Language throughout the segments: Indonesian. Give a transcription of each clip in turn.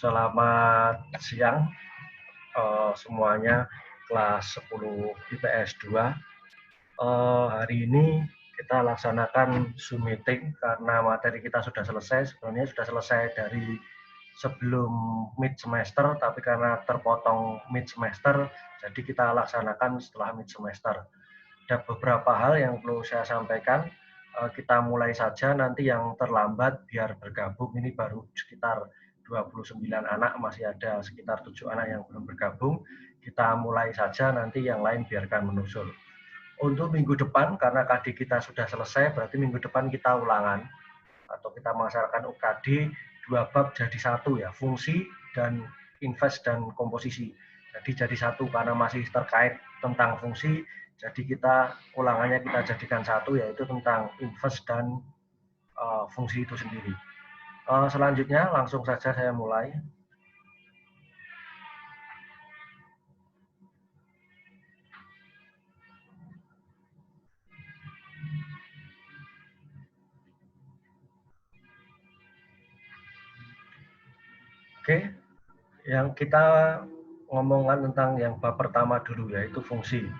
Selamat siang semuanya kelas 10 IPS 2. Hari ini kita laksanakan Zoom meeting karena materi kita sudah selesai. Sebenarnya sudah selesai dari sebelum mid semester, tapi karena terpotong mid semester, jadi kita laksanakan setelah mid semester. Ada beberapa hal yang perlu saya sampaikan. Kita mulai saja, nanti yang terlambat biar bergabung, ini baru sekitar 29 anak, masih ada sekitar 7 anak yang belum bergabung. Kita mulai saja, nanti yang lain biarkan menyusul. Untuk minggu depan, karena KD kita sudah selesai, berarti minggu depan kita ulangan, atau kita melaksanakan UKD 2 bab jadi 1 ya, fungsi dan invest dan komposisi. Jadi jadi 1 karena masih terkait tentang fungsi, jadi kita ulangannya kita jadikan 1, yaitu tentang invest dan fungsi itu sendiri. Selanjutnya langsung saja saya mulai. Oke, yang kita ngomongkan tentang yang bab pertama dulu, yaitu fungsi.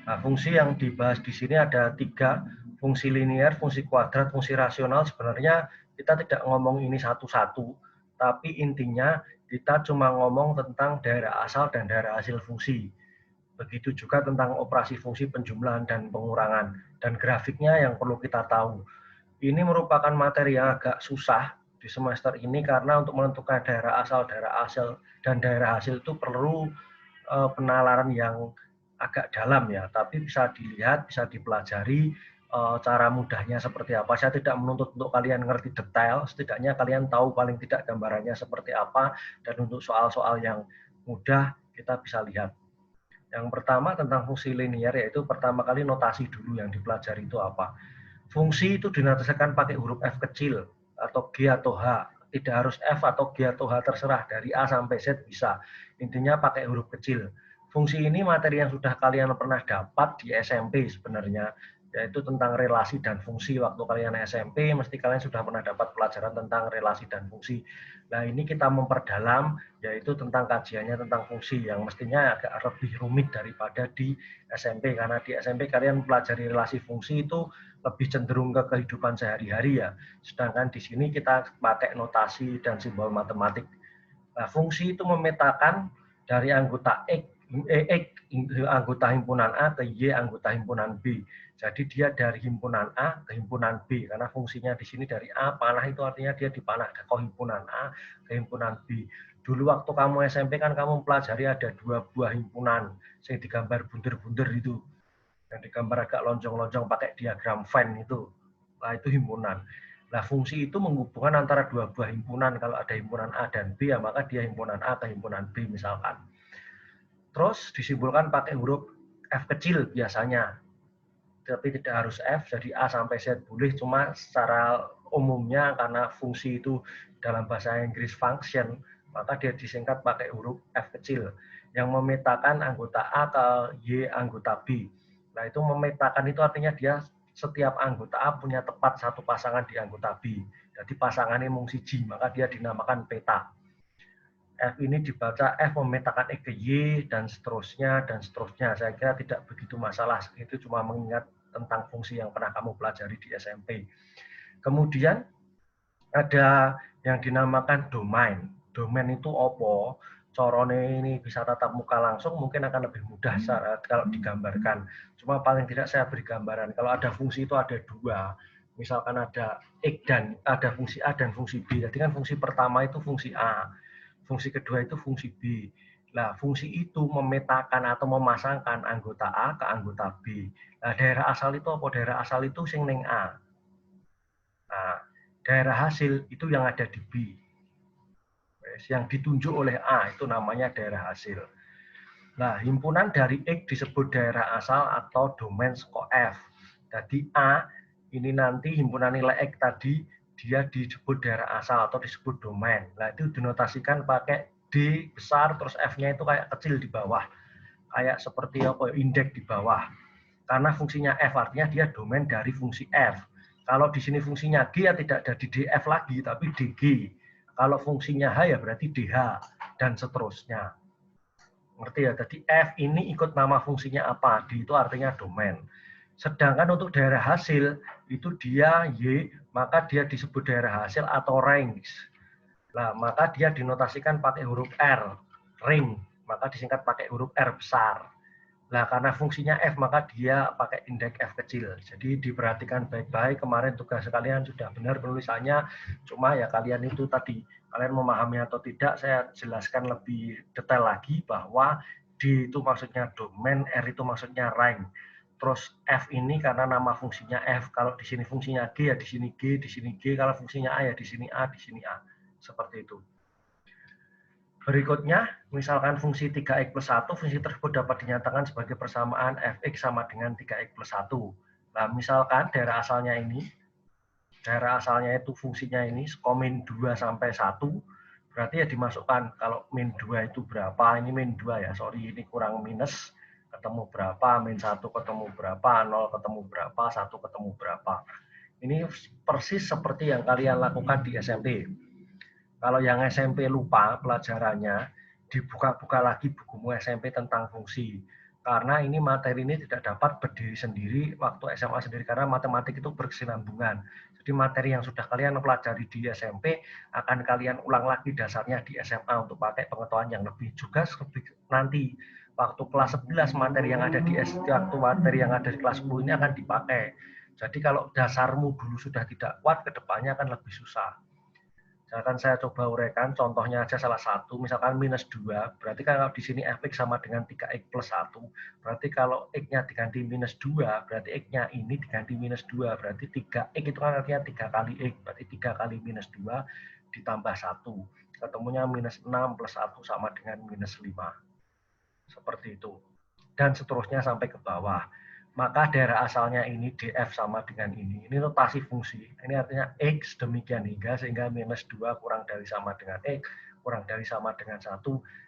Nah, fungsi yang dibahas di sini ada 3, fungsi linear, fungsi kuadrat, fungsi rasional. Sebenarnya kita tidak ngomong ini satu-satu, tapi intinya kita cuma ngomong tentang daerah asal dan daerah hasil fungsi. Begitu juga tentang operasi fungsi penjumlahan dan pengurangan. Dan grafiknya yang perlu kita tahu. Ini merupakan materi yang agak susah di semester ini karena untuk menentukan daerah asal, dan daerah hasil itu perlu penalaran yang agak dalam ya, tapi bisa dilihat, bisa dipelajari cara mudahnya seperti apa. Saya tidak menuntut untuk kalian ngerti detail, setidaknya kalian tahu paling tidak gambarannya seperti apa, dan untuk soal-soal yang mudah kita bisa lihat. Yang pertama tentang fungsi linear, yaitu pertama kali notasi dulu yang dipelajari itu apa. Fungsi itu dinotasikan pakai huruf F kecil, atau G atau H. Tidak harus F atau G atau H, terserah. Dari A sampai Z bisa. Intinya pakai huruf kecil. Fungsi ini materi yang sudah kalian pernah dapat di SMP sebenarnya, yaitu tentang relasi dan fungsi. Waktu kalian SMP, mesti kalian sudah pernah dapat pelajaran tentang relasi dan fungsi. Nah, ini kita memperdalam, yaitu tentang kajiannya tentang fungsi, yang mestinya agak lebih rumit daripada di SMP. Karena di SMP kalian pelajari relasi fungsi itu lebih cenderung ke kehidupan sehari-hari ya. Sedangkan di sini kita pakai notasi dan simbol matematik. Nah, fungsi itu memetakan dari anggota X anggota himpunan A ke Y anggota himpunan B. Jadi dia dari himpunan A ke himpunan B, karena fungsinya di sini dari A, panah itu artinya dia dipanah ke himpunan A ke himpunan B. Dulu waktu kamu SMP kan kamu pelajari ada 2 buah himpunan, yang digambar bunder-bunder itu, yang digambar agak lonjong-lonjong pakai diagram Venn itu. Nah, itu himpunan. Nah, fungsi itu menghubungkan antara 2 buah himpunan. Kalau ada himpunan A dan B, ya maka dia himpunan A ke himpunan B misalkan. Terus disimbolkan pakai huruf F kecil biasanya. Tapi tidak harus F, jadi A sampai Z boleh, cuma secara umumnya karena fungsi itu dalam bahasa Inggris function, maka dia disingkat pakai huruf F kecil, yang memetakan anggota A ke Y anggota B. Nah, itu memetakan itu artinya dia setiap anggota A punya tepat satu pasangan di anggota B. Jadi pasangannya mung siji, maka dia dinamakan peta. F ini dibaca F memetakan X ke Y, dan seterusnya, dan seterusnya. Saya kira tidak begitu masalah, itu cuma mengingat tentang fungsi yang pernah kamu pelajari di SMP. Kemudian ada yang dinamakan domain. Domain itu opo? Corone ini bisa tatap muka langsung, mungkin akan lebih mudah kalau digambarkan. Cuma paling tidak saya beri gambaran. Kalau ada fungsi itu ada 2. Misalkan ada X dan ada fungsi A dan fungsi B. Jadi kan fungsi pertama itu fungsi A. Fungsi kedua itu fungsi B. Nah, fungsi itu memetakan atau memasangkan anggota A ke anggota B. Nah, daerah asal itu apa? Daerah asal itu sing ning A. Nah, daerah hasil itu yang ada di B. Yang ditunjuk oleh A itu namanya daerah hasil. Nah, himpunan dari X disebut daerah asal atau domain seko F. Jadi A ini nanti himpunan nilai X tadi dia disebut daerah asal atau disebut domain. Nah, itu dinotasikan pakai D besar, terus F-nya itu kayak kecil di bawah. Kayak seperti apa, indeks di bawah. Karena fungsinya F, artinya dia domain dari fungsi F. Kalau di sini fungsinya G, ya tidak ada di DF lagi, tapi DG. Kalau fungsinya H ya berarti DH, dan seterusnya. Ngerti ya? Jadi F ini ikut nama fungsinya apa, D itu artinya domain. Sedangkan untuk daerah hasil, itu dia Y, maka dia disebut daerah hasil atau range. Nah, maka dia dinotasikan pakai huruf R, ring, maka disingkat pakai huruf R besar. Nah, karena fungsinya F, maka dia pakai indeks F kecil. Jadi diperhatikan baik-baik, kemarin tugas kalian sudah benar penulisannya, cuma ya kalian itu tadi, kalian memahami atau tidak, saya jelaskan lebih detail lagi bahwa D itu maksudnya domain, R itu maksudnya range. Terus F ini karena nama fungsinya F, kalau di sini fungsinya G ya di sini G, di sini G, kalau fungsinya A ya di sini A, di sini A. Seperti itu. Berikutnya, misalkan fungsi 3x plus 1, fungsi tersebut dapat dinyatakan sebagai persamaan fx sama dengan 3x plus 1. Nah, misalkan daerah asalnya itu fungsinya ini, min 2 sampai 1, berarti ya dimasukkan, kalau min 2 itu berapa, ini min 2 ya, sorry, ini kurang minus, ketemu berapa, min 1 ketemu berapa, 0 ketemu berapa, 1 ketemu berapa. Ini persis seperti yang kalian lakukan di SMP. Kalau yang SMP lupa pelajarannya, dibuka-buka lagi bukumu SMP tentang fungsi. Karena ini materi ini tidak dapat berdiri sendiri waktu SMA sendiri, karena matematik itu berkesinambungan. Jadi materi yang sudah kalian pelajari di SMP, akan kalian ulang lagi dasarnya di SMA untuk pakai pengetahuan yang lebih. Juga nanti waktu kelas 11 materi yang ada di waktu materi yang ada di kelas 10 ini akan dipakai. Jadi kalau dasarmu dulu sudah tidak kuat, kedepannya akan lebih susah. Misalkan saya coba uraikan, contohnya aja salah satu, misalkan minus 2, berarti kalau di sini fx sama dengan 3x plus 1, berarti kalau x-nya diganti minus 2, berarti x-nya ini diganti minus 2, berarti 3x itu kan artinya 3 kali x, berarti 3 kali minus 2 ditambah 1, ketemunya minus 6 plus 1 sama dengan minus 5. Seperti itu. Dan seterusnya sampai ke bawah. Maka daerah asalnya ini df sama dengan ini. Ini notasi fungsi. Ini artinya x demikian hingga sehingga minus 2 kurang dari sama dengan x, kurang dari sama dengan 1,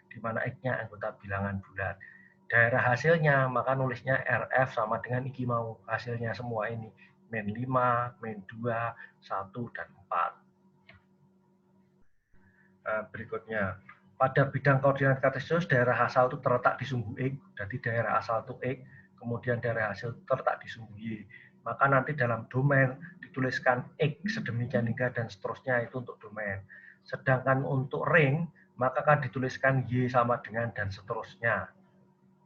di mana x-nya anggota bilangan bulat. Daerah hasilnya, maka nulisnya rf sama dengan iki mau. Hasilnya semua ini. Min 5, min 2, 1, dan 4. Nah, berikutnya. Pada bidang koordinat kartesius, daerah asal itu terletak di sumbu X. Jadi daerah asal itu X, kemudian daerah hasil terletak di sumbu Y. Maka nanti dalam domain dituliskan X sedemikian hingga dan seterusnya itu untuk domain. Sedangkan untuk ring, maka akan dituliskan Y sama dengan dan seterusnya.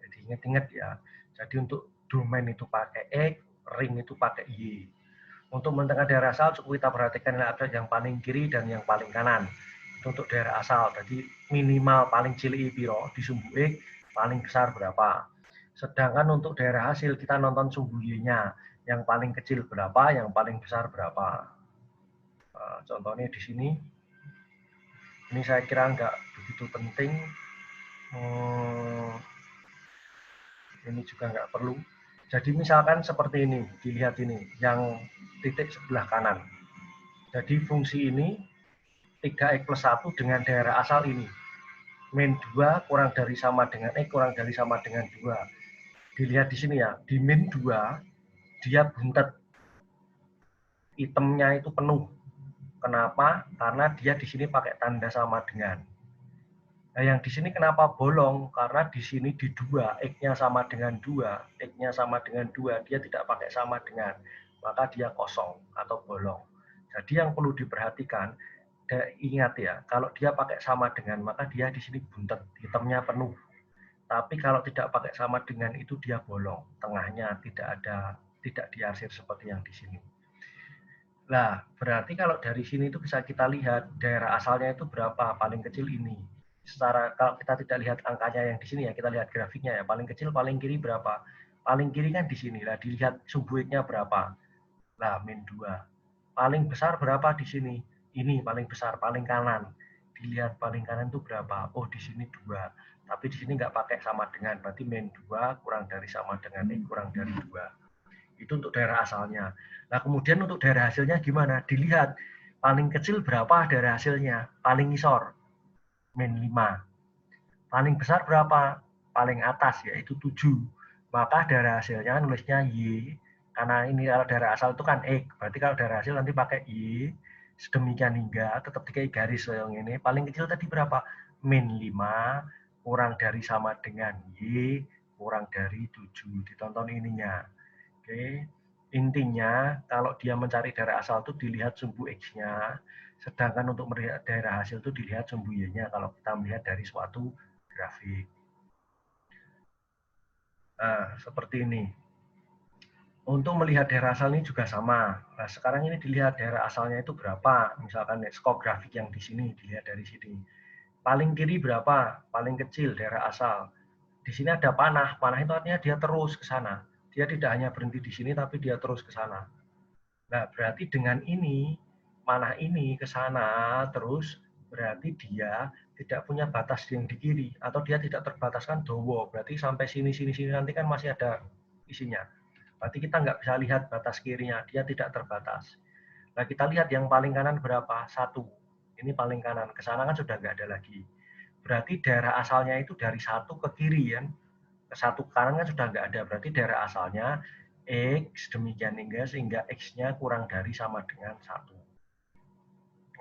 Jadi ingat-ingat ya. Jadi untuk domain itu pakai X, ring itu pakai Y. Untuk menentukan daerah asal, cukup kita perhatikan yang paling kiri dan yang paling kanan. Untuk daerah asal, jadi minimal paling cilik piro di sumbu X, paling besar berapa. Sedangkan untuk daerah hasil kita nonton sumbu Y-nya, yang paling kecil berapa, yang paling besar berapa. Nah, contohnya di sini, ini saya kira nggak begitu penting. Ini juga nggak perlu. Jadi misalkan seperti ini, dilihat ini, yang titik sebelah kanan. Jadi fungsi ini 3x plus 1 dengan daerah asal ini. Min 2 kurang dari sama dengan X kurang dari sama dengan 2. Dilihat di sini ya, di min 2 dia buntet. Itemnya itu penuh. Kenapa? Karena dia di sini pakai tanda sama dengan. Nah, yang di sini kenapa bolong? Karena di sini di 2, X-nya sama dengan 2, X-nya sama dengan 2, dia tidak pakai sama dengan. Maka dia kosong atau bolong. Jadi yang perlu diperhatikan, ingat ya, kalau dia pakai sama dengan, maka dia di sini buntet, hitamnya penuh. Tapi kalau tidak pakai sama dengan itu dia bolong, tengahnya tidak diarsir seperti yang di sini. Nah, berarti kalau dari sini itu bisa kita lihat daerah asalnya itu berapa, paling kecil ini. Secara kalau kita tidak lihat angkanya yang di sini ya, kita lihat grafiknya ya, paling kecil paling kiri berapa? Paling kiri kan di sini. Lah dilihat sumbu X-nya berapa? Lah min 2. Paling besar berapa di sini? Ini paling besar, paling kanan. Dilihat paling kanan itu berapa? Oh, di sini 2. Tapi di sini nggak pakai sama dengan, berarti min 2 kurang dari sama dengan X kurang dari 2. Itu untuk daerah asalnya. Nah, kemudian untuk daerah hasilnya gimana? Dilihat paling kecil berapa daerah hasilnya? Paling ngisor, min 5. Paling besar berapa? Paling atas, yaitu 7. Maka daerah hasilnya nulisnya Y, karena ini kalau daerah asal itu kan X, berarti kalau daerah hasil nanti pakai Y, sedemikian hingga tetap dikai garis yang ini. Paling kecil tadi berapa? Min 5 kurang dari sama dengan Y kurang dari 7. Ditonton ininya. Oke. Intinya kalau dia mencari daerah asal itu dilihat sumbu X-nya, sedangkan untuk melihat daerah hasil itu dilihat sumbu Y-nya kalau kita melihat dari suatu grafik. Nah, seperti ini. Untuk melihat daerah asal ini juga sama. Nah, sekarang ini dilihat daerah asalnya itu berapa. Misalkan skop grafik yang di sini dilihat dari sini. Paling kiri berapa? Paling kecil daerah asal. Di sini ada panah. Panah itu artinya dia terus ke sana. Dia tidak hanya berhenti di sini, tapi dia terus ke sana. Nah, berarti dengan ini, panah ini ke sana terus, berarti dia tidak punya batas yang di kiri. Atau dia tidak terbataskan dowo. Berarti sampai sini, sini, sini nanti kan masih ada isinya. Berarti kita nggak bisa lihat batas kirinya, dia tidak terbatas. Nah, kita lihat yang paling kanan berapa? 1. Ini paling kanan, ke sana kan sudah nggak ada lagi. Berarti daerah asalnya itu dari 1 ke kiri kan. Ke 1 ke kanan kan sudah nggak ada, berarti daerah asalnya X demikian hingga sehingga X-nya kurang dari sama dengan 1.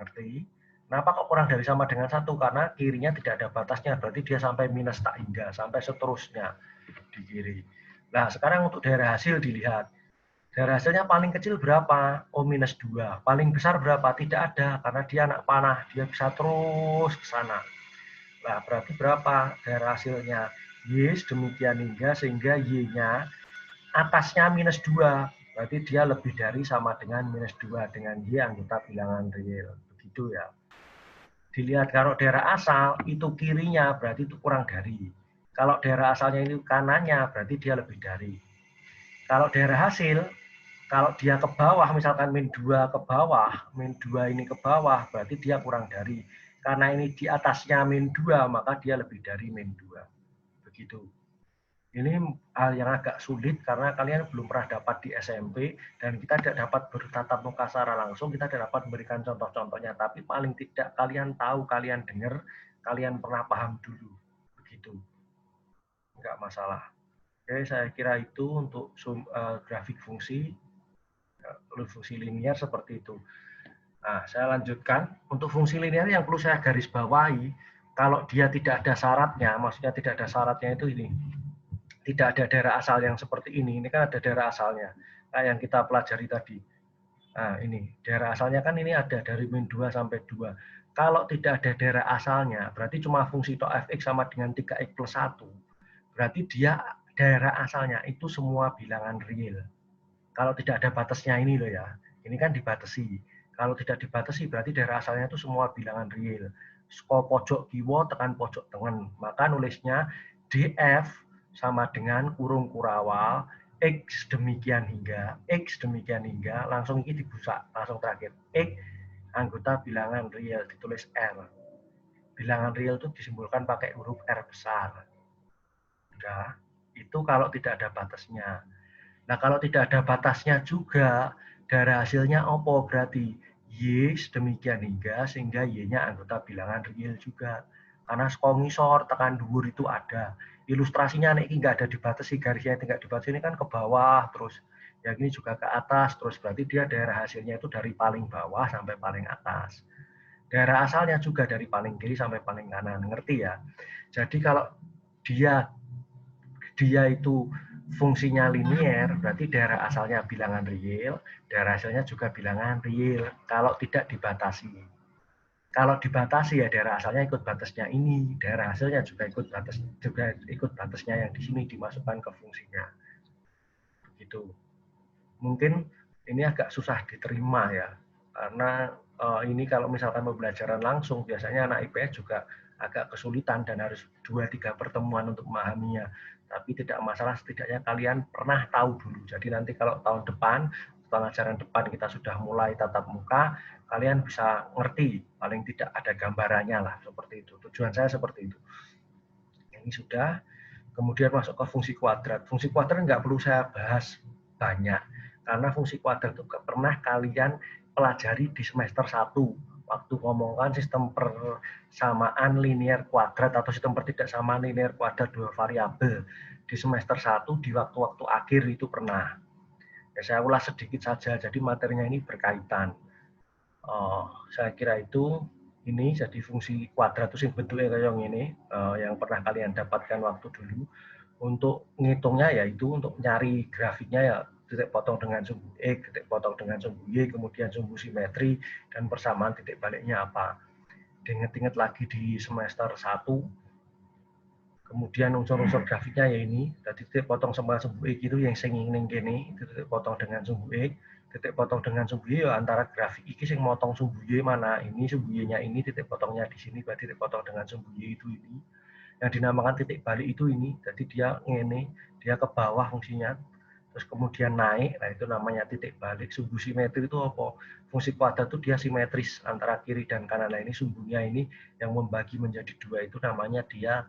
Ngerti? Kenapa kok kurang dari sama dengan 1? Karena kirinya tidak ada batasnya, berarti dia sampai minus tak hingga, sampai seterusnya di kiri. Nah, sekarang untuk daerah hasil dilihat. Daerah hasilnya paling kecil berapa? Oh, minus 2. Paling besar berapa? Tidak ada, karena dia anak panah. Dia bisa terus ke sana. Nah, berarti berapa daerah hasilnya? Y demikian hingga sehingga Y-nya atasnya minus 2. Berarti dia lebih dari sama dengan minus 2 dengan Y anggota bilangan real. Begitu ya. Dilihat kalau daerah asal itu kirinya berarti itu kurang dari. Kalau daerah asalnya ini kanannya berarti dia lebih dari. Kalau daerah hasil, kalau dia ke bawah, misalkan min 2 ke bawah, min 2 ini ke bawah, berarti dia kurang dari. Karena ini di atasnya min 2, maka dia lebih dari min 2. Begitu. Ini hal yang agak sulit karena kalian belum pernah dapat di SMP dan kita tidak dapat bertatap muka secara langsung, kita tidak dapat memberikan contoh-contohnya, tapi paling tidak kalian tahu, kalian dengar, kalian pernah paham dulu. Begitu. Enggak masalah. Oke, saya kira itu untuk grafik fungsi linier seperti itu. Nah, saya lanjutkan. Untuk fungsi linear yang perlu saya garis bawahi, kalau dia tidak ada syaratnya, maksudnya tidak ada syaratnya itu ini. Tidak ada daerah asal yang seperti ini kan ada daerah asalnya. Nah, yang kita pelajari tadi. Nah, ini daerah asalnya kan ini ada dari min 2 sampai 2. Kalau tidak ada daerah asalnya, berarti cuma fungsi tok fx sama dengan 3x plus 1. Berarti dia daerah asalnya itu semua bilangan real. Kalau tidak ada batasnya ini loh ya. Ini kan dibatasi. Kalau tidak dibatasi berarti daerah asalnya itu semua bilangan real. Skop pojok kiwo tekan pojok tengen. Maka nulisnya df sama dengan kurung kurawal x demikian hingga langsung ini dibusak langsung terakhir x anggota bilangan real ditulis r. Bilangan real itu disimbolkan pakai huruf r besar. Udah, itu kalau tidak ada batasnya. Nah, kalau tidak ada batasnya juga, daerah hasilnya apa berarti? Y sedemikian hingga sehingga Y-nya anggota bilangan real juga. Karena ngisor tekan dhuwur itu ada. Ilustrasinya ini nggak ada dibatasi, garisnya tidak dibatasi, ini kan ke bawah terus. Yang ini juga ke atas, terus berarti dia daerah hasilnya itu dari paling bawah sampai paling atas. Daerah asalnya juga dari paling kiri sampai paling kanan, ngerti ya? Jadi kalau dia itu fungsinya linier, berarti daerah asalnya bilangan real, daerah hasilnya juga bilangan real, kalau tidak dibatasi. Kalau dibatasi ya daerah asalnya ikut batasnya ini, daerah hasilnya juga ikut batasnya yang di sini dimasukkan ke fungsinya. Begitu. Mungkin ini agak susah diterima ya, karena ini kalau misalkan pembelajaran langsung, biasanya anak IPS juga agak kesulitan dan harus 2-3 pertemuan untuk memahaminya. Tapi tidak masalah, setidaknya kalian pernah tahu dulu. Jadi nanti kalau tahun depan, pelajaran depan kita sudah mulai tatap muka, kalian bisa ngerti, paling tidak ada gambarannya lah, seperti itu. Tujuan saya seperti itu. Ini sudah, kemudian masuk ke fungsi kuadrat. Fungsi kuadrat nggak perlu saya bahas banyak, karena fungsi kuadrat itu pernah kalian pelajari di semester 1 waktu ngomongkan sistem persamaan linear kuadrat atau sistem pertidaksamaan linear kuadrat dua variabel di semester 1 di waktu-waktu akhir itu pernah. Ya, saya ulas sedikit saja, jadi materinya ini berkaitan. Saya kira itu ini jadi fungsi kuadrat itu bentuknya kayak ini yang pernah kalian dapatkan waktu dulu. Untuk ngitungnya yaitu untuk mencari grafiknya ya titik potong dengan sumbu X, titik potong dengan sumbu Y, kemudian sumbu simetri dan persamaan titik baliknya apa. Diingat-ingat lagi di semester 1, kemudian unsur-unsur grafiknya ya ini, jadi titik potong sama sumbu X itu yang sing gini, titik potong dengan sumbu X, titik potong dengan sumbu Y ya antara grafik ini yang motong sumbu Y mana, ini sumbu Y-nya ini, titik potongnya di sini, berarti titik potong dengan sumbu Y itu ini. Yang dinamakan titik balik itu ini, jadi dia ini, dia ke bawah fungsinya, terus kemudian naik, nah itu namanya titik balik. Sumbu simetri itu apa? Fungsi kuadrat itu dia simetris antara kiri dan kanan. Nah ini sumbunya ini yang membagi menjadi dua itu namanya dia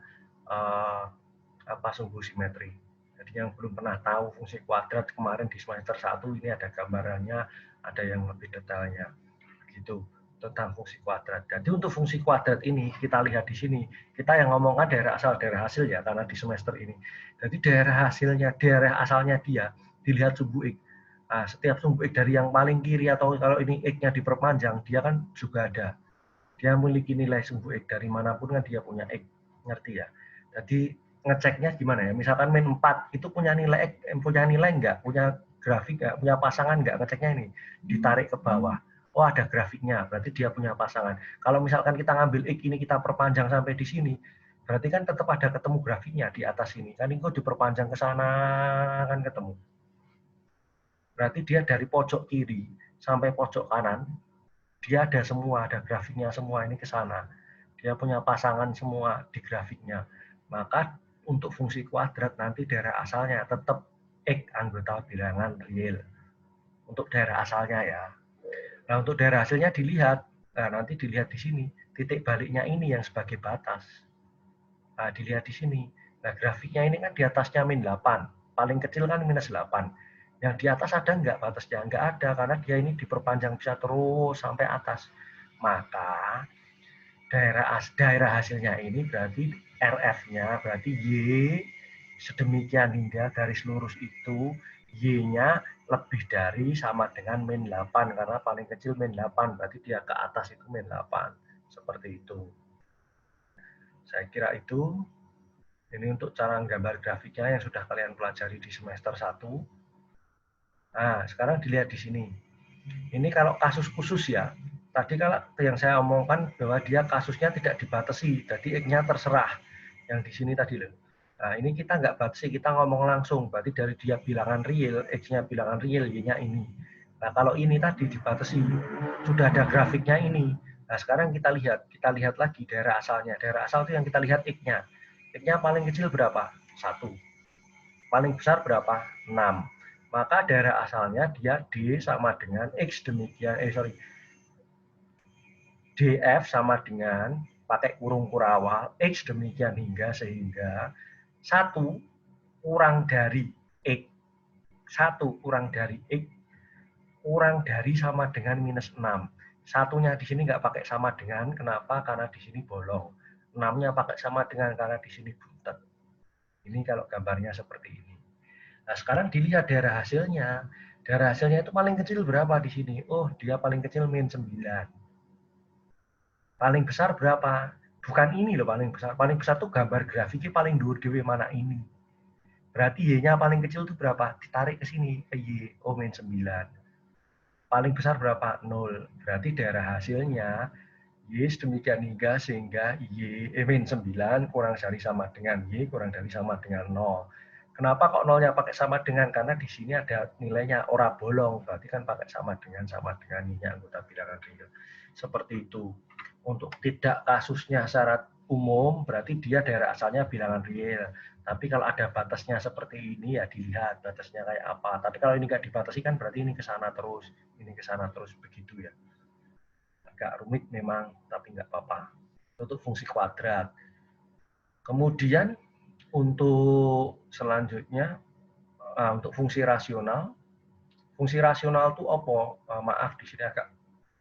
sumbu simetri. Jadi yang belum pernah tahu fungsi kuadrat kemarin di semester 1 ini ada gambarannya, ada yang lebih detailnya. Gitu tentang fungsi kuadrat. Jadi untuk fungsi kuadrat ini kita lihat di sini, kita yang ngomongkan daerah asal daerah hasil ya karena di semester ini. Jadi daerah hasilnya, daerah asalnya dia dilihat sumbu X. Nah, setiap sumbu X dari yang paling kiri atau kalau ini X-nya diperpanjang, dia kan juga ada. Dia memiliki nilai sumbu X dari manapun kan dia punya X. Ngerti ya? Jadi ngeceknya gimana ya? Misalkan min 4 itu punya nilai X, punya nilai enggak? Punya grafik enggak? Punya pasangan enggak? Ngeceknya ini ditarik ke bawah. Oh ada grafiknya, berarti dia punya pasangan. Kalau misalkan kita ngambil X ini kita perpanjang sampai di sini, berarti kan tetap ada ketemu grafiknya di atas ini. Kan ini kok diperpanjang ke sana kan ketemu. Berarti dia dari pojok kiri sampai pojok kanan, dia ada semua, ada grafiknya semua ini ke sana. Dia punya pasangan semua di grafiknya. Maka untuk fungsi kuadrat nanti daerah asalnya tetap X anggota bilangan real. Untuk daerah asalnya ya. Nah, untuk daerah hasilnya dilihat. Nah, nanti dilihat di sini. Titik baliknya ini yang sebagai batas. Nah, dilihat di sini. Nah, grafiknya ini kan di atasnya min 8. Paling kecil kan minus 8. Yang di atas ada nggak batasnya? Nggak ada, karena dia ini diperpanjang bisa terus sampai atas. Maka daerah hasilnya ini berarti RF-nya, berarti Y sedemikian hingga garis lurus itu Y-nya lebih dari sama dengan min 8 karena paling kecil min 8 berarti dia ke atas itu min 8 seperti itu. Saya kira itu ini untuk cara gambar grafiknya yang sudah kalian pelajari di semester 1. Nah, sekarang dilihat di sini. Ini kalau kasus khusus ya. Tadi kalau yang saya omongkan bahwa dia kasusnya tidak dibatasi, jadi X-nya terserah. Yang di sini tadi loh. Nah, ini kita nggak batasi, kita ngomong langsung. Berarti dari dia bilangan real, X-nya bilangan real, Y-nya ini. Nah, kalau ini tadi dibatasi, sudah ada grafiknya ini. Nah, sekarang kita lihat lagi daerah asalnya. Daerah asal itu yang kita lihat X-nya. X-nya paling kecil berapa? 1. Paling besar berapa? 6. Maka daerah asalnya dia D sama dengan X demikian, DF sama dengan pakai kurung kurawal X demikian hingga sehingga 1 kurang dari X, 1 kurang dari X kurang dari sama dengan minus 6. Satunya di sini nggak pakai sama dengan, kenapa? Karena di sini bolong. 6-nya pakai sama dengan karena di sini bulat. Ini kalau gambarnya seperti ini. Nah, sekarang dilihat daerah hasilnya. Daerah hasilnya itu paling kecil berapa di sini? Oh, dia paling kecil min 9. Paling besar berapa? Bukan ini loh paling besar. Paling besar tuh gambar grafiknya paling dhuwur dhewe mana ini. Berarti Y-nya paling kecil itu berapa? Ditarik ke sini ke Y, oh min 9. Paling besar berapa? 0. Berarti daerah hasilnya Y sedemikian hingga sehingga min 9 kurang dari sama dengan Y kurang dari sama dengan 0. Kenapa kok nolnya pakai sama dengan? Karena di sini ada nilainya ora bolong, berarti kan pakai sama dengan Y-nya anggota bilangan real. Seperti itu. Untuk tidak kasusnya syarat umum, berarti dia daerah asalnya bilangan real. Tapi kalau ada batasnya seperti ini ya dilihat batasnya kayak apa. Tapi kalau ini nggak dibatasi kan berarti ini ke sana terus, ini ke sana terus begitu ya. Agak rumit memang, tapi nggak apa-apa. Untuk fungsi kuadrat. Kemudian untuk selanjutnya, untuk fungsi rasional. Fungsi rasional itu apa? Maaf, di sini agak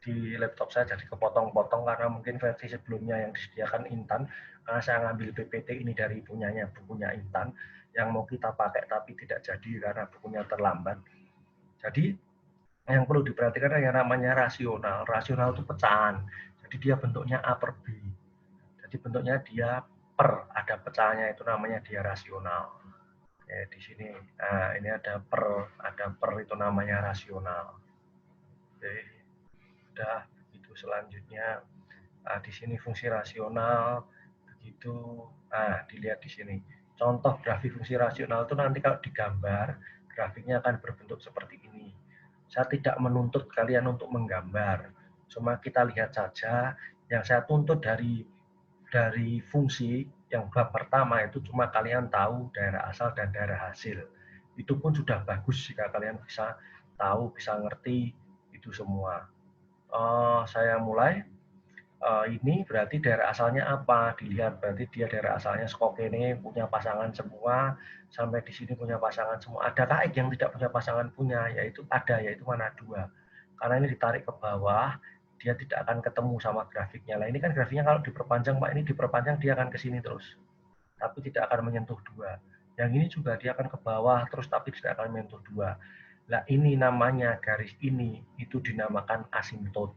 di laptop saya jadi kepotong-potong karena mungkin versi sebelumnya yang disediakan Intan, karena saya ngambil PPT ini dari bukunya Intan, yang mau kita pakai tapi tidak jadi karena bukunya terlambat. Jadi yang perlu diperhatikan yang namanya rasional. Rasional itu pecahan. Jadi dia bentuknya A per B. Jadi bentuknya dia per, ada pecahannya, itu namanya dia rasional. Ya, di sini, nah, ini ada per itu namanya rasional. Oke, udah itu selanjutnya. Nah, di sini fungsi rasional begitu. Nah, dilihat di sini. Contoh grafik fungsi rasional itu nanti kalau digambar, grafiknya akan berbentuk seperti ini. Saya tidak menuntut kalian untuk menggambar. Cuma kita lihat saja, yang saya tuntut dari fungsi yang bab pertama itu cuma kalian tahu daerah asal dan daerah hasil. Itu pun sudah bagus jika kalian bisa tahu, bisa ngerti itu semua. Saya mulai. Ini berarti daerah asalnya apa? Dilihat berarti dia daerah asalnya Skokene punya pasangan semua, sampai di sini punya pasangan semua. Adakah X yang tidak punya pasangan? Punya, yaitu ada, yaitu mana? 2. Karena ini ditarik ke bawah, dia tidak akan ketemu sama grafiknya. Nah, ini kan grafiknya kalau diperpanjang, Pak, ini diperpanjang dia akan ke sini terus, tapi tidak akan menyentuh 2. Yang ini juga dia akan ke bawah terus, tapi tidak akan menyentuh 2. Nah, ini namanya garis ini, itu dinamakan asimtot.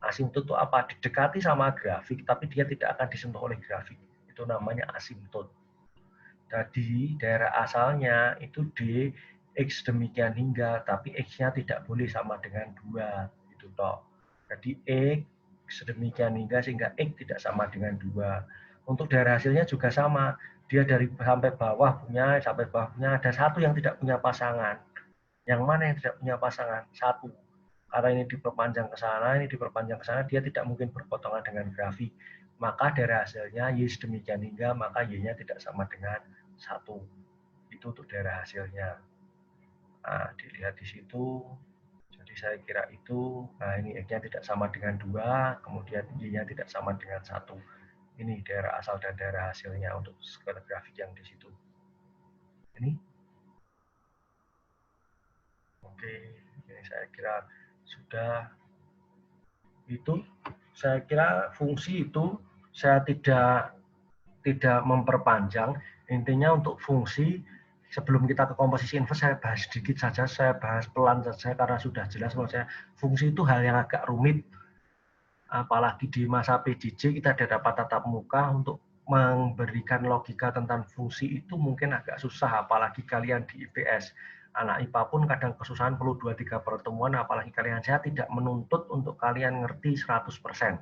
Asimtot itu apa? Didekati sama grafik, tapi dia tidak akan disentuh oleh grafik. Itu namanya asimtot. Jadi daerah asalnya itu D, X demikian hingga, tapi X-nya tidak boleh sama dengan 2. Itu toh. Jadi X sedemikian hingga sehingga X tidak sama dengan 2. Untuk daerah hasilnya juga sama. Dia dari sampai bawah punya, sampai bawah punya, ada satu yang tidak punya pasangan. Yang mana yang tidak punya pasangan? Satu. Karena ini diperpanjang ke sana, ini diperpanjang ke sana, dia tidak mungkin berpotongan dengan grafik. Maka dari hasilnya Y sedemikian hingga, maka Y-nya tidak sama dengan 1. Itu untuk daerah hasilnya. Nah, dilihat di situ. Jadi saya kira itu, nah ini X-nya tidak sama dengan 2, kemudian Y-nya tidak sama dengan 1. Ini daerah asal dan daerah hasilnya untuk skala grafik yang di situ. Ini. Oke, ini saya kira sudah. Itu saya kira fungsi itu saya tidak memperpanjang. Intinya untuk fungsi, sebelum kita ke komposisi inverse saya bahas sedikit saja, saya bahas pelan saja karena sudah jelas menurut saya. Fungsi itu hal yang agak rumit, apalagi di masa PJJ kita ada dapat tatap muka untuk memberikan logika tentang fungsi itu mungkin agak susah, apalagi kalian di IPS. Anak IPA pun kadang kesusahan, perlu 2-3 pertemuan, apalagi kalian. Saya tidak menuntut untuk kalian ngerti 100%.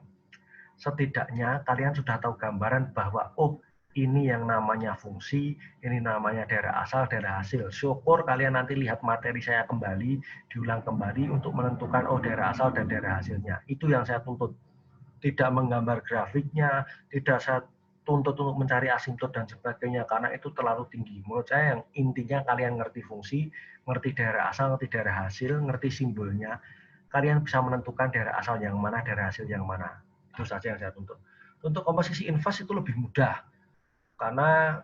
Setidaknya kalian sudah tahu gambaran bahwa, oh ini yang namanya fungsi, ini namanya daerah asal, daerah hasil. Syukur kalian nanti lihat materi saya kembali, diulang kembali untuk menentukan, oh daerah asal dan daerah hasilnya. Itu yang saya tuntut. Tidak menggambar grafiknya, tidak saya tuntut untuk mencari asimtot dan sebagainya, karena itu terlalu tinggi. Menurut saya yang intinya kalian ngerti fungsi, ngerti daerah asal, ngerti daerah hasil, ngerti simbolnya, kalian bisa menentukan daerah asal yang mana, daerah hasil yang mana. Itu saja yang saya tuntut. Untuk komposisi inverse itu lebih mudah, karena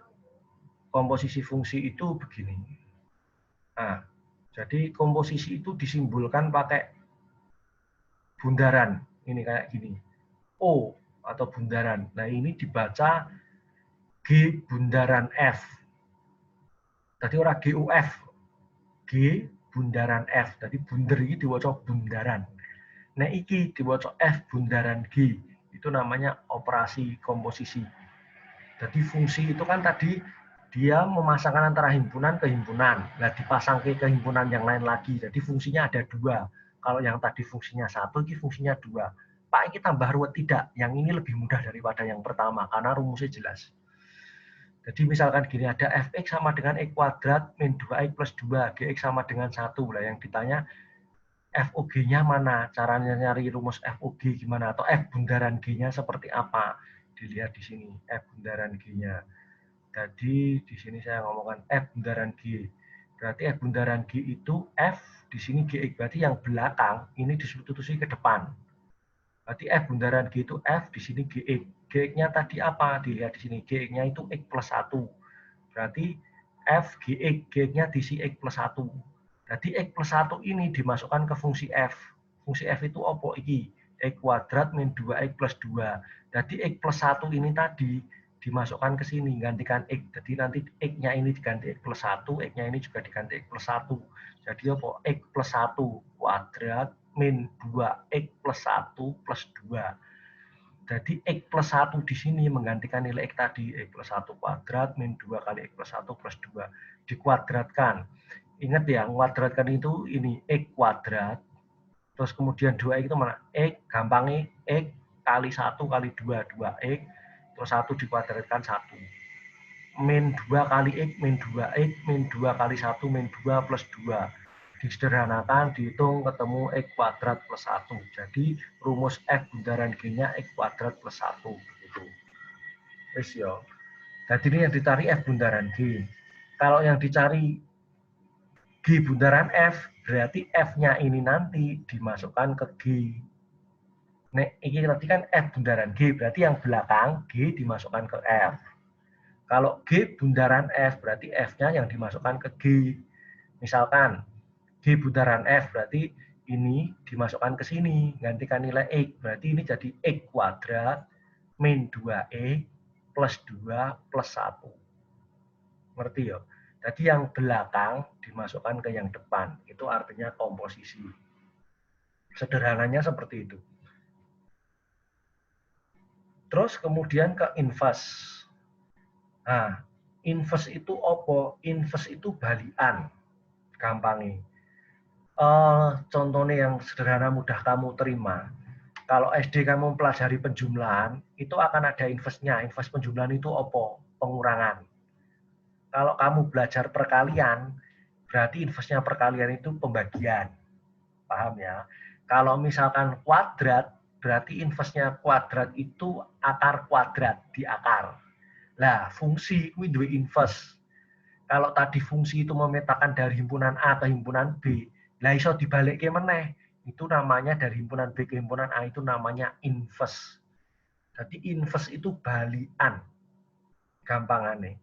komposisi fungsi itu begini. Nah, jadi komposisi itu disimbolkan pakai bundaran. Ini kayak gini. O atau bundaran. Nah, ini dibaca G bundaran F. Tadi orang GUF. G bundaran F. Tadi bunder ini diwaca bundaran. Nah, iki diwaca F bundaran G. Itu namanya operasi komposisi. Jadi fungsi itu kan tadi dia memasangkan antara himpunan ke himpunan. Nah, dipasang ke himpunan yang lain lagi. Jadi fungsinya ada 2. Kalau yang tadi fungsinya 1, ini fungsinya 2. Pak, ini tambah ruwet tidak? Yang ini lebih mudah daripada yang pertama, karena rumusnya jelas. Jadi misalkan gini, ada fx sama dengan x kuadrat min 2x plus 2, gx sama dengan 1. Lah yang ditanya, FOG-nya mana? Caranya nyari rumus FOG gimana? Atau F bundaran G-nya seperti apa? Dilihat di sini, F bundaran G-nya. Jadi di sini saya ngomongkan F bundaran G. Berarti F bundaran G itu F, di sini GX. Berarti yang belakang ini disubstitusi ke depan. Berarti F bundaran G itu F, di sini GX. GX-nya tadi apa? Dilihat di sini. GX-nya itu X plus 1. Berarti F GX. GX-nya diisi X plus 1. Jadi X plus 1 ini dimasukkan ke fungsi F. Fungsi F itu apa? Iki. X kuadrat min 2X plus 2. Jadi X plus 1 ini tadi dimasukkan ke sini, gantikan X. Jadi nanti X-nya ini diganti X plus 1, X-nya ini juga diganti X plus 1. Jadi apa? X plus 1 kuadrat min 2X plus 1 plus 2. Jadi X plus 1 di sini menggantikan nilai X tadi. X plus 1 kuadrat min 2 kali X plus 1 plus 2. Dikuadratkan. Ingat ya, kuadratkan itu ini X kuadrat. Terus kemudian 2X itu mana? X, gampangnya X kali 1 kali 2, 2X. Terus 1 dikuadratkan 1. Min 2 kali X, min 2X, min 2 kali 1, min 2 plus 2. Disederhanakan, dihitung, ketemu X kuadrat plus 1. Jadi rumus F bundaran G-nya X kuadrat plus 1. Gitu. Wis yo. Jadi ini yang dicari F bundaran G. Kalau yang dicari G bundaran F, berarti F-nya ini nanti dimasukkan ke G. Nah, ini tadi kan F bundaran G, berarti yang belakang G dimasukkan ke F. Kalau G bundaran F, berarti F-nya yang dimasukkan ke G. Misalkan, G bundaran F berarti ini dimasukkan ke sini, gantikan nilai X, berarti ini jadi X kuadrat min 2X plus 2 plus 1. Ngerti ya? Jadi yang belakang dimasukkan ke yang depan, itu artinya komposisi. Sederhananya seperti itu. Terus kemudian ke inverse. Nah, inverse itu apa? Inverse itu balikan, gampangnya. Contohnya yang sederhana mudah kamu terima. Kalau SD kamu pelajari penjumlahan, itu akan ada inverse-nya. Inverse penjumlahan itu apa? Pengurangan. Kalau kamu belajar perkalian, berarti inverse-nya perkalian itu pembagian. Paham ya? Kalau misalkan kuadrat, berarti inverse-nya kuadrat itu akar kuadrat, di akar. Lah, fungsi itu duwe inverse. Kalau tadi fungsi itu memetakan dari himpunan A ke himpunan B, lah iso dibalikke meneh. Itu namanya dari himpunan B ke himpunan A itu namanya inverse. Jadi inverse itu balikan. Gampangane.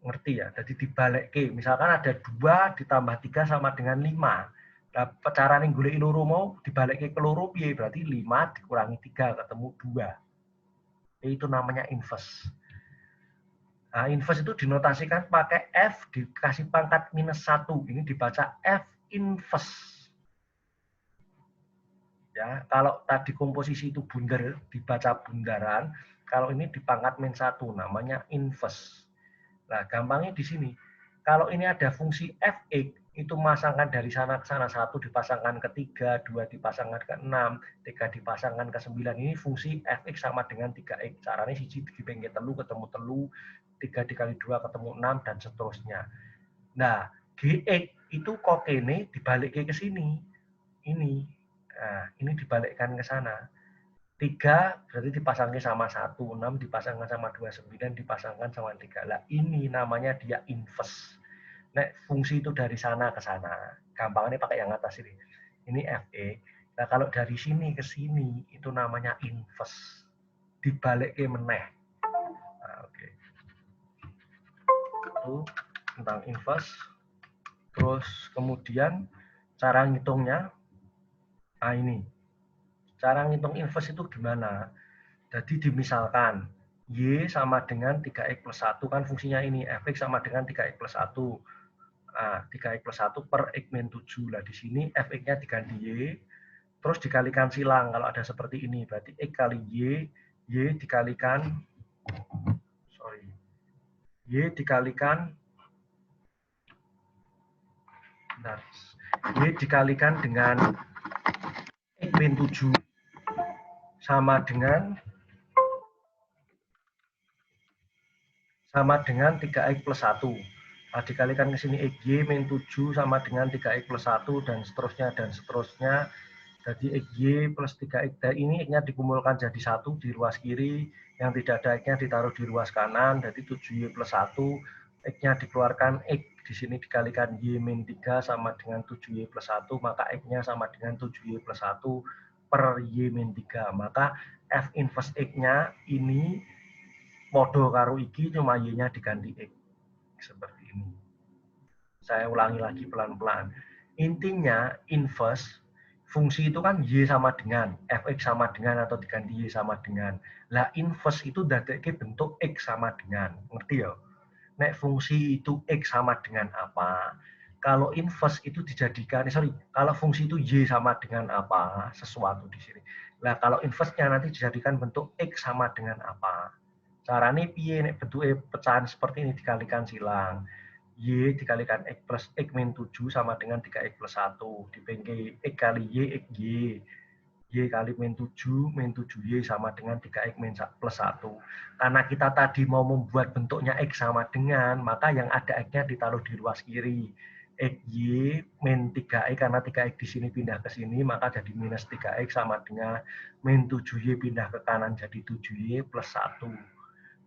Ngerti ya? Jadi dibalikke. Misalkan ada 2 ditambah 3 sama dengan 5. Nah, cara ning golek loro mau dibalikke ke loro piye? Berarti 5 dikurangi 3 ketemu 2. Itu namanya inverse. Nah, inverse itu dinotasikan pakai F dikasih pangkat minus 1. Ini dibaca F inverse. Ya, kalau tadi komposisi itu bundar dibaca bundaran, kalau ini dipangkat min 1 namanya inverse. Nah, gampangnya di sini. Kalau ini ada fungsi fx, itu masangkan dari sana ke sana, 1 dipasangkan ke 3, 2 dipasangkan ke 6, 3 dipasangkan ke 9. Ini fungsi fx sama dengan 3x. Caranya siji dipengke telu ketemu telu, 3 dikali 2 ketemu 6, dan seterusnya. Nah, gx itu kok ini dibalik ke sini. Ini. Nah, ini dibalikkan ke sana. 3 berarti dipasangkan sama 1, 6 dipasangkan sama 2, 9 dipasangkan sama 3. Lah ini namanya dia inverse. Nah, fungsi itu dari sana ke sana. Gampangnya pakai yang atas ini. Ini Fe. Nah, kalau dari sini ke sini itu namanya inverse. Dibalik ke meneh. Nah, oke. Itu tentang inverse. Terus kemudian cara ngitungnya. Nah, ini. Cara ngitung inverse itu gimana? Jadi dimisalkan Y sama dengan 3X plus 1 kan fungsinya ini. Fx sama dengan 3X plus 1. Nah, 3X plus 1 per X min 7. Lah di sini Fx-nya diganti Y. Terus dikalikan silang kalau ada seperti ini. Berarti X kali Y dikalikan, Y dikalikan, bentar, Y dikalikan dengan X min 7 sama dengan 3X plus 1. Nah, dikalikan ke sini XY min 7 sama dengan 3X plus 1 dan seterusnya dan seterusnya. Jadi XY plus 3X dan ini X-nya dikumpulkan jadi 1 di ruas kiri, yang tidak ada X-nya ditaruh di ruas kanan, jadi 7Y plus 1, X-nya dikeluarkan X di sini dikalikan Y min 3 sama dengan 7Y plus 1, maka X-nya sama dengan 7Y plus 1 per Y min 3. Maka F inverse X-nya ini podo karo iki cuma Y-nya diganti X. Seperti ini. Saya ulangi lagi pelan-pelan. Intinya inverse fungsi itu kan Y sama dengan, Fx sama dengan atau diganti Y sama dengan. Lah inverse itu dadekke bentuk X sama dengan. Ngerti ya? Nek fungsi itu X sama dengan apa? kalau inverse itu dijadikan, kalau fungsi itu Y sama dengan apa, sesuatu di sini. Nah, kalau inverse-nya nanti dijadikan bentuk X sama dengan apa. Caranya piye nek bentuknya pecahan seperti ini dikalikan silang. Y dikalikan X plus X min 7 sama dengan 3X plus 1. Dibengke X kali Y, X Y. Y kali min 7Y sama dengan 3X min plus 1. Karena kita tadi mau membuat bentuknya X sama dengan, maka yang ada X-nya ditaruh di ruas kiri. XY min 3X, karena 3X di sini pindah ke sini, maka jadi minus 3X sama dengan min 7Y pindah ke kanan jadi 7Y plus 1.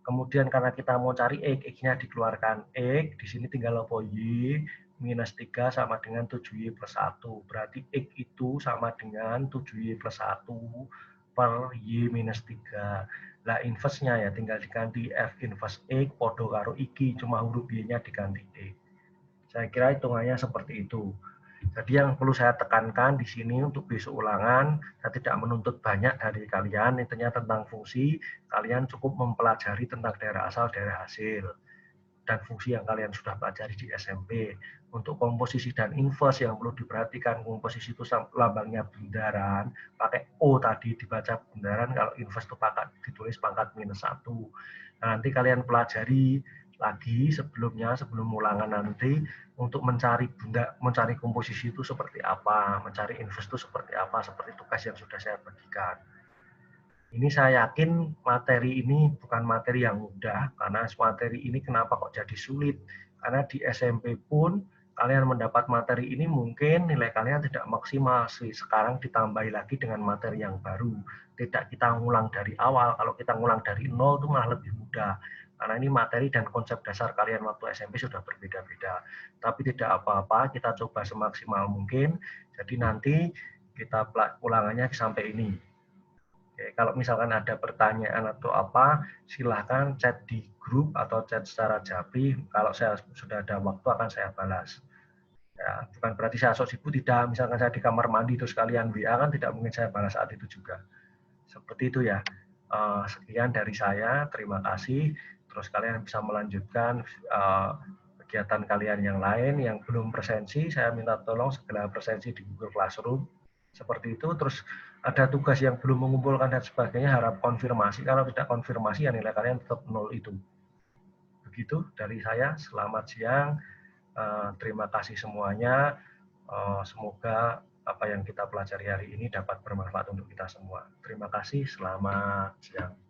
Kemudian karena kita mau cari X, X-nya dikeluarkan X, di sini tinggal apa Y, minus 3 sama dengan 7Y plus 1. Berarti X itu sama dengan 7Y plus 1 per Y minus 3. Lah inverse-nya ya tinggal diganti F inverse X, podo karo iki, cuma huruf Y-nya diganti X. Saya kira hitungannya seperti itu. Jadi yang perlu saya tekankan di sini untuk besok ulangan, saya tidak menuntut banyak dari kalian, intinya tentang fungsi, kalian cukup mempelajari tentang daerah asal, daerah hasil, dan fungsi yang kalian sudah pelajari di SMP. Untuk komposisi dan inverse yang perlu diperhatikan, komposisi itu lambangnya bundaran, pakai O tadi dibaca bundaran, kalau inverse itu ditulis pangkat minus 1. Nah, nanti kalian pelajari lagi sebelum ulangan nanti untuk mencari komposisi itu seperti apa, mencari inverse itu seperti apa, seperti tugas yang sudah saya bagikan. Ini saya yakin materi ini bukan materi yang mudah, karena materi ini kenapa kok jadi sulit? Karena di SMP pun kalian mendapat materi ini mungkin nilai kalian tidak maksimal sih. Sekarang ditambahi lagi dengan materi yang baru. Tidak kita ngulang dari awal, kalau kita ngulang dari nol itu malah lebih mudah. Karena ini materi dan konsep dasar kalian waktu SMP sudah berbeda-beda. Tapi tidak apa-apa, kita coba semaksimal mungkin. Jadi nanti kita ulangannya sampai ini. Oke, kalau misalkan ada pertanyaan atau apa, silahkan chat di grup atau chat secara japri. Kalau saya sudah ada waktu akan saya balas. Ya, bukan berarti saya sok sibuk, tidak. Misalkan saya di kamar mandi terus kalian WA kan tidak mungkin saya balas saat itu juga. Seperti itu ya. Sekian dari saya, terima kasih. Terus kalian bisa melanjutkan kegiatan kalian yang lain yang belum presensi, saya minta tolong segera presensi di Google Classroom. Seperti itu, terus ada tugas yang belum mengumpulkan dan sebagainya, harap konfirmasi. Kalau tidak konfirmasi, ya nilai kalian tetap 0 itu. Begitu dari saya, selamat siang. Terima kasih semuanya. Semoga apa yang kita pelajari hari ini dapat bermanfaat untuk kita semua. Terima kasih, selamat siang.